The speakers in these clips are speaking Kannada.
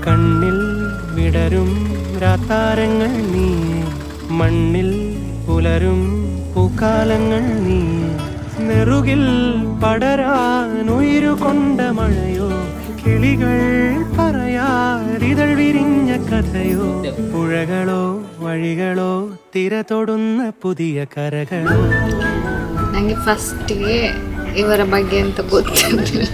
കണ്ണിൽ വിടരും രാത്താരങ്ങൾ നീ, മണ്ണിൽ പുലരും പൂക്കാലങ്ങൾ നീ, നെറുകിൽ പടരാനുയിരുകൊണ്ട മഴയോ, കിളികൾ പറയാതിതൾ വിരിഞ്ഞ കഥയോ, പുഴകളോ വഴികളോ തിര തൊടുന്ന പുതിയ കരകളോ. ನನಗೆ ಫಸ್ಟಿಗೆ ಇವರ ಬಗ್ಗೆ ಅಂತ ಗೊತ್ತಿರಲಿಲ್ಲ.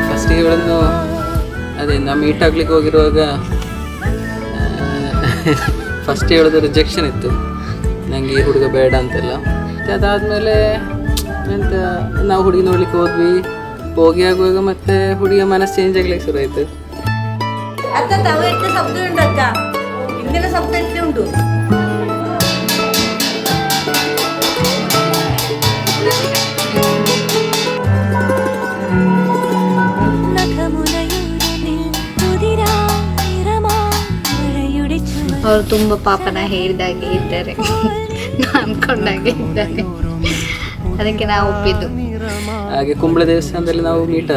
ಫಸ್ಟಿಗೆ ಇವಳನ್ನು ಅದೇ ನಾವು ಮೀಟ್ ಆಗ್ಲಿಕ್ಕೆ ಹೋಗಿರುವಾಗ ಫಸ್ಟ್ ಹೇಳೋದು ರಿಜೆಕ್ಷನ್ ಇತ್ತು, ನನಗೆ ಈ ಹುಡುಗ ಬೇಡ ಅಂತೆಲ್ಲ. ಅದಾದಮೇಲೆ ಎಂತ ನಾವು ಹುಡುಗಿ ನೋಡ್ಲಿಕ್ಕೆ ಹೋಗಿ ಆಗುವಾಗ ಮತ್ತೆ ಹುಡುಗಿಯ ಮನಸ್ಸು ಚೇಂಜ್ ಆಗ್ಲಿಕ್ಕೆ ಶುರು ಆಯಿತು. ಅವರು ತುಂಬ ಪಾಪನ ಹೇಳಿದಾಗೆ ಇದ್ದಾರೆ, ಅನ್ಕೊಂಡಾಗೆ ಇದ್ದಾರೆ, ಅದಕ್ಕೆ ನಾವು ಒಪ್ಪಿದ್ದು. ಹಾಗೆ ಕುಂಬಳ ದೇವಸ್ಥಾನದಲ್ಲಿ ನಾವು ಮೀಟ್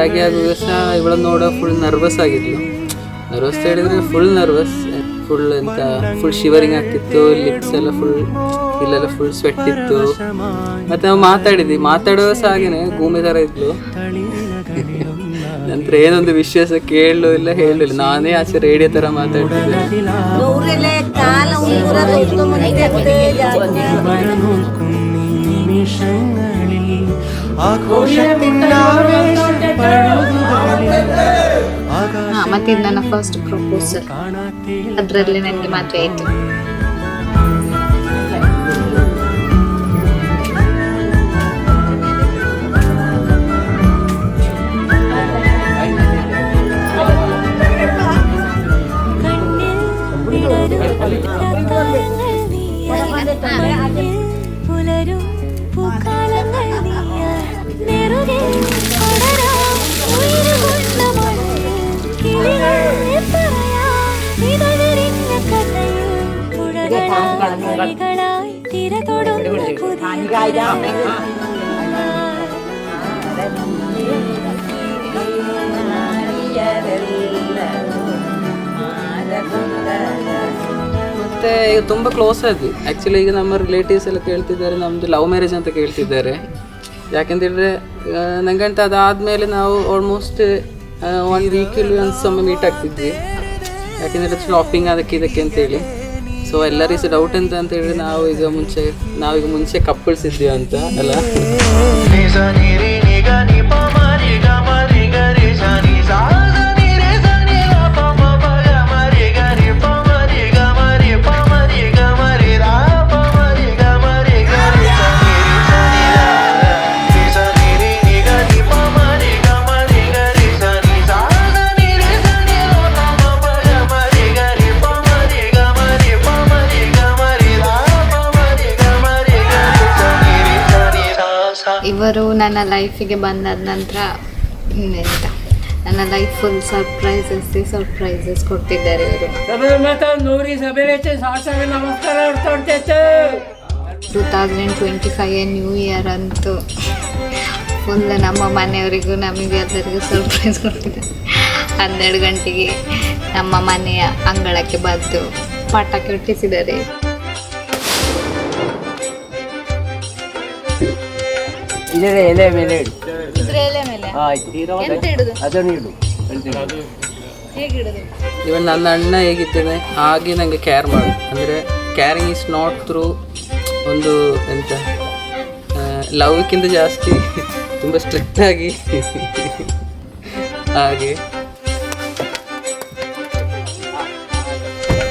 ಆಗಿ ಆಗುವಾಗ ಸಹ ಇವಳನ್ನು ನೋಡೋ ಫುಲ್ ನರ್ವಸ್ ಆಗಿದ್ಲು. ನರ್ವಸ್ ಹೇಳಿದ್ರೆ ಫುಲ್ ನರ್ವಸ್, ಫುಲ್ ಶಿವರಿಂಗ್ ಆಗ್ತಿತ್ತು, ಲಿಪ್ಸ್ ಎಲ್ಲ ಇಲ್ಲೆಲ್ಲ ಫುಲ್ ಸ್ವೆಟ್ ಇತ್ತು. ಮತ್ತೆ ನಾವು ಮಾತಾಡುವ ಸಹ ಹಾಗೇನೆ ಗೂಮೆ ಥರ ಇದ್ಲು. ನಂತರ ಏನೊಂದು ವಿಶ್ವಾಸ ಕೇಳಲು ಇಲ್ಲ, ಹೇಳಲಿಲ್ಲ, ನಾನೇ ಆಚೆ ರೇಡಿಯೋ ಥರ ಮಾತಾಡ್ತಿದ್ದೆ. ಮತ್ತೆ ನನ್ನ ಫಸ್ಟ್ ಪ್ರಪೋಸಲ್, ಅದರಲ್ಲಿ ನನಗೆ ಮದುವೆ ಆಯಿತು. ಮತ್ತೆ ಈಗ ತುಂಬ ಕ್ಲೋಸ್ ಆದ್ವಿ. ಆ್ಯಕ್ಚುಲಿ ಈಗ ನಮ್ಮ ರಿಲೇಟಿವ್ಸ್ ಎಲ್ಲ ಕೇಳ್ತಿದ್ದಾರೆ ನಮ್ಮದು ಲವ್ ಮ್ಯಾರೇಜ್ ಅಂತ ಕೇಳ್ತಿದ್ದಾರೆ. ಯಾಕೆಂತೇಳಿದ್ರೆ ನಂಗಂತ ಅದಾದಮೇಲೆ ನಾವು ಆಲ್ಮೋಸ್ಟ್ 1 ವೀಕಲ್ಲಿ ಒಂದ್ಸೊಮ್ಮೆ ಮೀಟ್ ಆಗ್ತಿದ್ವಿ. ಯಾಕೆಂದರೆ ಶಾಪಿಂಗ್ ಅದಕ್ಕೆ ಇದಕ್ಕೆ ಅಂತೇಳಿ. ಸೊ ಎಲ್ಲರಿಗೂ ಡೌಟ್ ಅಂತ ಹೇಳಿದ್ರೆ ನಾವೀಗ ಮುಂಚೆ ಕಪ್ಪಲ್ಸ್ ಇದ್ವಿ ಅಂತ ಅಲ್ಲ. ಇವರು ನನ್ನ ಲೈಫಿಗೆ ಬಂದಾದ ನಂತರ ಎಂತ ನನ್ನ ಲೈಫ್ ಫುಲ್ ಸರ್ಪ್ರೈಸಸ್ ಕೊಡ್ತಿದ್ದಾರೆ ಇವರು. 2025 ನ್ಯೂ ಇಯರ್ ಅಂತೂ ಫುಲ್ ನಮ್ಮ ಮನೆಯವರಿಗೂ ನಮಗೆ ಎಲ್ಲರಿಗೂ ಸರ್ಪ್ರೈಸ್ ಕೊಡ್ತಿದ್ದಾರೆ. 12 ಗಂಟೆಗೆ ನಮ್ಮ ಮನೆಯ ಅಂಗಳಕ್ಕೆ ಬಂದು ಪಟಾಕಿ ಹೊಟ್ಟಿಸಿದ್ದಾರೆ. ಎಲೆ ಮೇಲೆ ಇವನ್ ನನ್ನ ಅಣ್ಣ ಹೇಗಿದ್ದೇನೆ ಹಾಗೆ ನನಗೆ ಕೇರ್ ಮಾಡು. ಅಂದರೆ ಕ್ಯಾರಿಂಗ್ ಈಸ್ ನಾಟ್ ಥ್ರೂ ಒಂದು ಎಂತ ಲವ್ಕ್ಕಿಂತ ಜಾಸ್ತಿ ತುಂಬ ಸ್ಟ್ರಿಕ್ಟ್ ಆಗಿ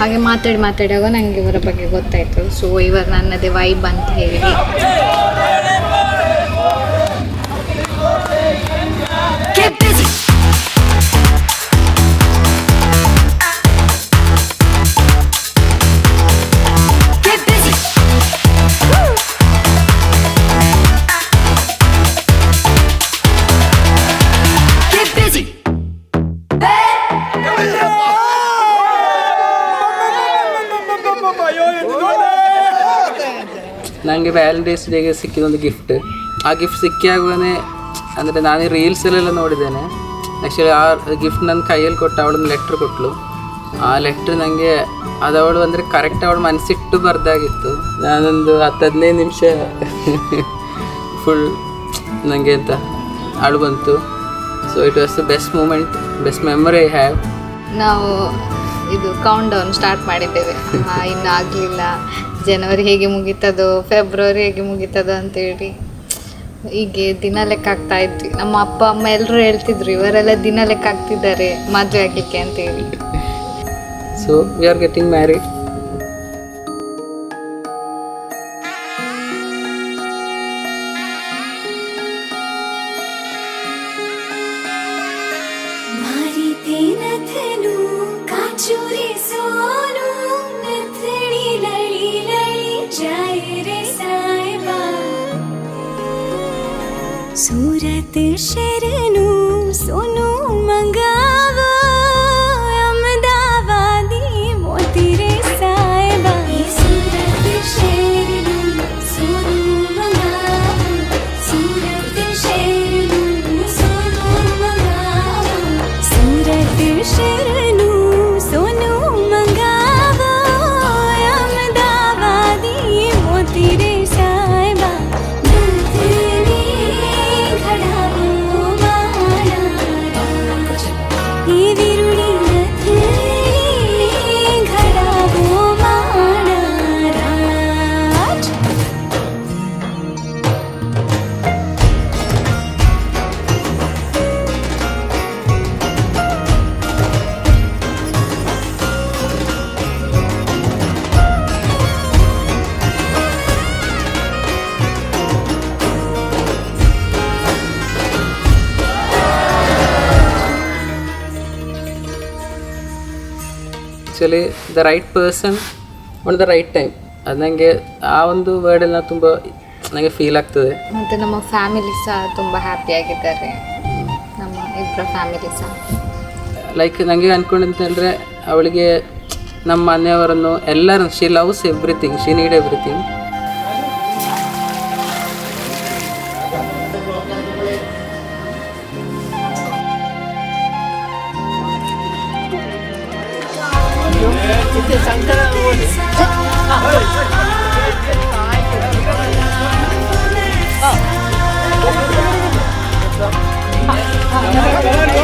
ಹಾಗೆ ಮಾತಾಡುವಾಗ ನನಗೆ ಇವರ ಬಗ್ಗೆ ಗೊತ್ತಾಯಿತು. ಸೊ ಇವರು ನನ್ನದೇ ವೈಬ್ ಅಂತ ಹೇಳಿ ನನಗೆ ವ್ಯಾಲೆಂಟೈನ್ಸ್ ಡೇಗೆ ಸಿಕ್ಕಿದ ಒಂದು ಗಿಫ್ಟ್. ಆ ಗಿಫ್ಟ್ ಸಿಕ್ಕಿಯಾಗುವೇ ಅಂದರೆ ನಾನು ರೀಲ್ಸಲ್ಲೆಲ್ಲ ನೋಡಿದ್ದೇನೆ. ಆ್ಯಕ್ಚುಲಿ ಆ ಗಿಫ್ಟ್ ನನ್ನ ಕೈಯಲ್ಲಿ ಕೊಟ್ಟು ಅವಳೊಂದು ಲೆಟ್ರ್ ಕೊಟ್ಟಳು. ಆ ಲೆಟ್ರ್ ನನಗೆ ಅದವಳು ಅಂದರೆ ಕರೆಕ್ಟ್ ಅವಳು ಮನಸ್ಸಿಟ್ಟು ಬರ್ದಾಗಿತ್ತು. ನಾನೊಂದು 10-15 ನಿಮಿಷ ಫುಲ್ ನನಗೆ ಅಂತ ಅಳು ಬಂತು. So it was the best moment, best memory I have. ನಾವು ಇದು ಕೌಂಟ್ ಡೌನ್ ಸ್ಟಾರ್ಟ್ ಮಾಡಿದ್ದೇವೆ. ಇನ್ನೂ ಆಗಲಿಲ್ಲ, ಜನವರಿ ಹೇಗೆ ಮುಗೀತದೋ ಫೆಬ್ರವರಿ ಹೇಗೆ ಮುಗೀತದೋ ಅಂತೇಳಿ ಹೀಗೆ ದಿನ ಲೆಕ್ಕ ಆಗ್ತಾ ಇದ್ವಿ. ನಮ್ಮ ಅಪ್ಪ ಅಮ್ಮ ಎಲ್ಲರೂ ಹೇಳ್ತಿದ್ರು ಇವರೆಲ್ಲ ದಿನ ಲೆಕ್ಕ ಆಗ್ತಿದ್ದಾರೆ ಮದುವೆ ಆಗಲಿಕ್ಕೆ ಅಂತೇಳಿ. So we are getting married. Surat शरणू सोनू मंगावा अहमदाबादी मोती रे साहिबा. सूरत शरणू सोनू मंगावा, सूरत शरणू सोनू मंगावा, सूरत शरणू सोनू मंगावा अहमदाबादी मोती रे साहिबा. Actually the right person on the right time, ಅದು ನನಗೆ ಆ ಒಂದು ವರ್ಡೆಲ್ಲ ತುಂಬ ನನಗೆ ಫೀಲ್ ಆಗ್ತದೆ. ಮತ್ತು ನಮ್ಮ ಫ್ಯಾಮಿಲಿ ಸಹ ತುಂಬ ಹ್ಯಾಪಿಯಾಗಿದ್ದಾರೆ, ನಮ್ಮ ಇಬ್ಬರ ಫ್ಯಾಮಿಲಿ ಸಹ. ಲೈಕ್ ನನಗೆ ಅಂದ್ಕೊಂಡಂತಂದರೆ ಅವಳಿಗೆ ನಮ್ಮ ಮನೆಯವರನ್ನು ಎಲ್ಲರೂ, she loves everything, she need everything. Ah.